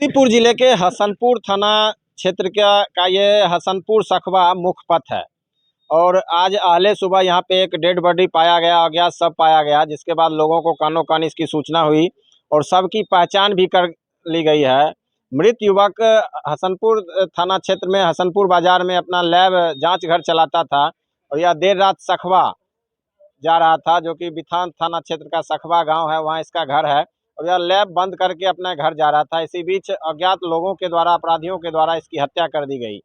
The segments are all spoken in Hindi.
समस्तीपुर जिले के हसनपुर थाना क्षेत्र का ये हसनपुर सखवा मुख्य पथ है और आज आहले सुबह यहाँ पे एक डेड बॉडी पाया गया, अज्ञात सब पाया गया, जिसके बाद लोगों को कानो कान इसकी सूचना हुई और सबकी पहचान भी कर ली गई है। मृत युवक हसनपुर थाना क्षेत्र में हसनपुर बाजार में अपना लैब जांच घर चलाता था और यह देर रात सखवा जा रहा था, जो कि बिथान थाना क्षेत्र का सखवा गांव है, वहां इसका घर है और यह लैब बंद करके अपने घर जा रहा था। इसी बीच अज्ञात लोगों के द्वारा, अपराधियों के द्वारा इसकी हत्या कर दी गई।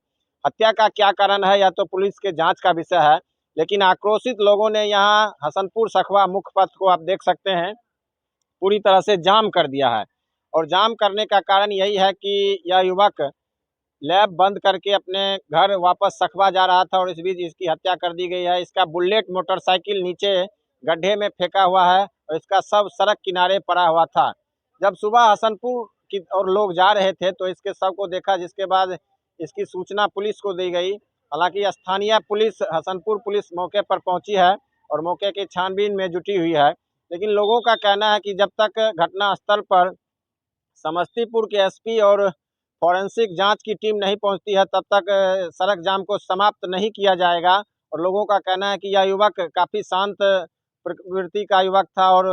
हत्या का क्या कारण है या तो पुलिस के जांच का विषय है, लेकिन आक्रोशित लोगों ने यहाँ हसनपुर सखवा मुख्य पथ को आप देख सकते हैं पूरी तरह से जाम कर दिया है और जाम करने का कारण यही है कि यह युवक लैब बंद करके अपने घर वापस सखवा जा रहा था और इस बीच इसकी हत्या कर दी गई है। इसका बुलेट मोटरसाइकिल नीचे गड्ढे में फेंका हुआ है और इसका सब सड़क किनारे पड़ा हुआ था। जब सुबह हसनपुर की और लोग जा रहे थे तो इसके शव को देखा, जिसके बाद इसकी सूचना पुलिस को दी गई। हालांकि स्थानीय पुलिस, हसनपुर पुलिस मौके पर पहुंची है और मौके की छानबीन में जुटी हुई है, लेकिन लोगों का कहना है कि जब तक घटना स्थल पर समस्तीपुर के एसपी और फॉरेंसिक जांच की टीम नहीं पहुंचती है तब तक सड़क जाम को समाप्त नहीं किया जाएगा। और लोगों का कहना है कि यह युवक काफ़ी शांत प्रवृत्ति का युवक था और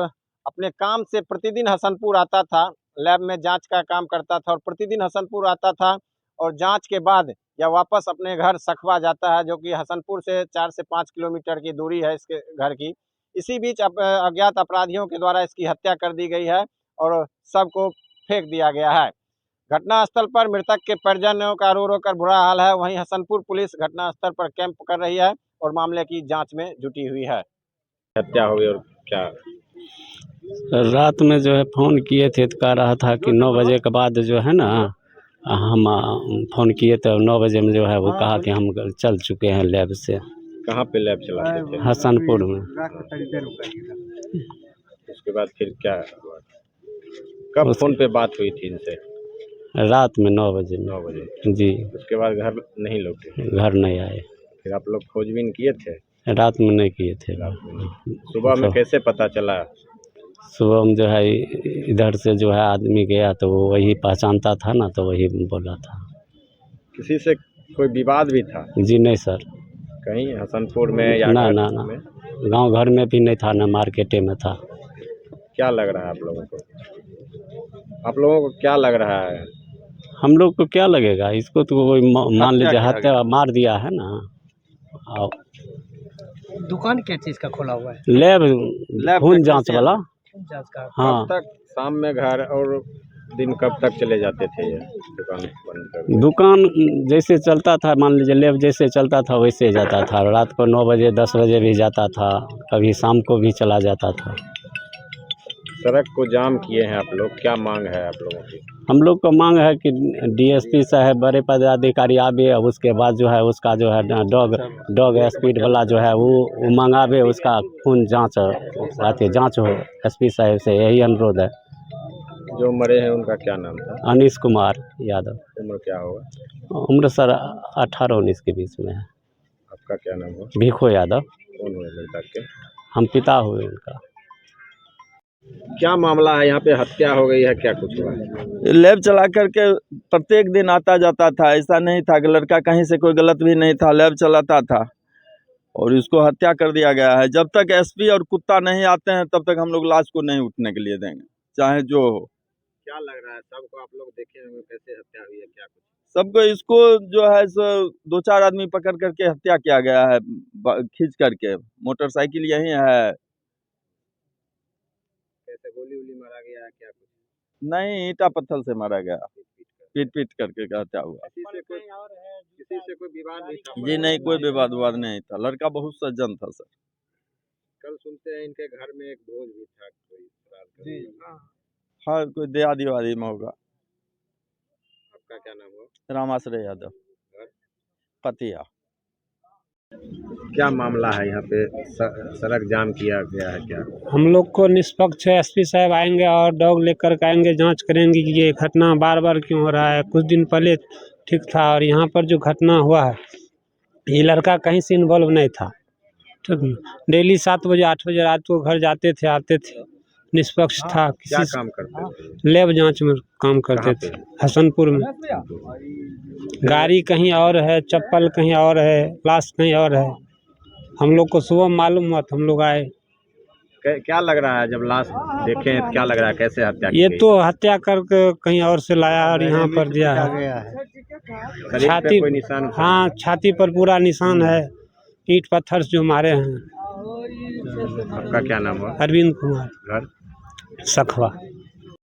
अपने काम से प्रतिदिन हसनपुर आता था, लैब में जांच का काम करता था और प्रतिदिन हसनपुर आता था और जांच के बाद यह वापस अपने घर सखवा जाता है, जो कि हसनपुर से 4 से 5 किलोमीटर की दूरी है इसके घर की। इसी बीच अज्ञात अपराधियों के द्वारा इसकी हत्या कर दी गई है और सबको फेंक दिया गया है। घटनास्थल पर मृतक के परिजनों का रो रो कर बुरा हाल है। वहीं हसनपुर पुलिस घटनास्थल पर कैंप कर रही है और मामले की जांच में जुटी हुई है। हत्या हुई और क्या रात में जो है फ़ोन किए थे तो कह रहा था कि 9 बजे के बाद जो है ना, हम फ़ोन किए तो 9 बजे में जो है वो कहा कि हम चल चुके हैं लैब से। कहाँ पे लैब चलाते थे? हसनपुर में। उसके बाद फिर क्या हुआ? कब फोन पे बात हुई थी इनसे? रात में 9 बजे। 9 बजे जी। उसके बाद घर नहीं लौटे? घर नहीं आए। फिर आप लोग खोजबीन किए थे? रात में नहीं किए थे। सुबह में कैसे पता चला? सुबह में जो है इधर से जो है आदमी गया तो वो वही पहचानता था ना, तो वही बोला था। किसी से कोई विवाद भी था? जी नहीं सर। कहीं हसनपुर में या ना ना ना, गांव घर में भी नहीं था, ना मार्केटे में था। क्या लग रहा है आप लोगों को? आप लोगों को क्या लग रहा है? हम लोग को क्या लगेगा, इसको तो कोई मान लीजिए हत्या मार दिया है ना। और दुकान क्या चीज़ का खोला हुआ है? लैब खून जांच वाला। हाँ। कब तक शाम में घर और दिन कब तक चले जाते थे ये दुकान बंद कर? दुकान जैसे चलता था, मान लीजिए लैब जैसे चलता था वैसे जाता था। रात को 9 बजे 10 बजे भी जाता था, कभी शाम को भी चला जाता था। सड़क को जाम किए हैं आप लोग, क्या मांग है आप लोगों की? हम लोग को मांग है कि डीएसपी साहब, बड़े पदाधिकारी आवे, उसके बाद जो है उसका जो है डॉग स्पीड वाला जो है वो मंगावे, उसका खून जांच हो एसपी साहब से, यही अनुरोध है। जो मरे हैं उनका क्या नाम था? अनीश कुमार यादव। उम्र क्या होगा? उम्र सर 18-19 के बीच में है। आपका क्या नाम है? भिखो यादव। कौन हुए मृतक के? हम पिता हुए उनका। क्या मामला है? यहाँ पे हत्या हो गई है, क्या कुछ हुआ है? लैब चला करके प्रत्येक दिन आता जाता था, ऐसा नहीं था कि लड़का कहीं से कोई गलत भी नहीं था, लैब चलाता था और इसको हत्या कर दिया गया है। जब तक एसपी और कुत्ता नहीं आते हैं तब तक हम लोग लाश को नहीं उठने के लिए देंगे, चाहे जो हो। क्या लग रहा है सबको? आप लोग देखे होंगे कैसे हत्या हुई है, क्या कुछ? सबको इसको जो है सो 2-4 आदमी पकड़ करके हत्या किया गया है, खींच करके। मोटरसाइकिल यही है। कैसे गोली उली मारा गया है, क्या कुछ? नहीं, ईंटा पत्थर से मारा गया, पीट करके हत्या हुआ। किसी से कोई विवाद भी था? जी नहीं, कोई विवाद नहीं था। लड़का बहुत सज्जन था सर। कल सुनते हैं इनके घर में एक भोज भी था, कोई जी हाँ, कोई देहादी में होगा। आपका क्या नाम हुआ? रामाश्रय यादव, पतिया। क्या मामला है यहाँ पे? सड़क जाम किया गया है क्या? हम लोग को निष्पक्ष एसपी साहब आएंगे और डॉग लेकर के आएंगे, जांच करेंगे कि ये घटना बार बार क्यों हो रहा है। कुछ दिन पहले ठीक था और यहाँ पर जो घटना हुआ है ये लड़का कहीं से इन्वॉल्व नहीं था। ठीक, डेली 7 बजे 8 बजे रात को घर जाते थे, आते थे, निष्पक्ष था, क्या किसी काम करते थे? लैब जांच में काम करते कहाँ थे हसनपुर में। गाड़ी कहीं और है, चप्पल कहीं और है, लाश कहीं और है। हम लोग को सुबह मालूम हुआ तो हम लोग आए। क्या लग रहा है जब लाश देखे क्या लग रहा है, कैसे हत्या की ये गई? तो हत्या करके कहीं और से लाया और यहाँ पर दिया है। शरीर पे छाती, कोई निशान? हाँ छाती पर पूरा निशान है, ईंट पत्थर जो मारे हैं। आपका क्या नाम हुआ? अरविंद कुमार घर? सखवा।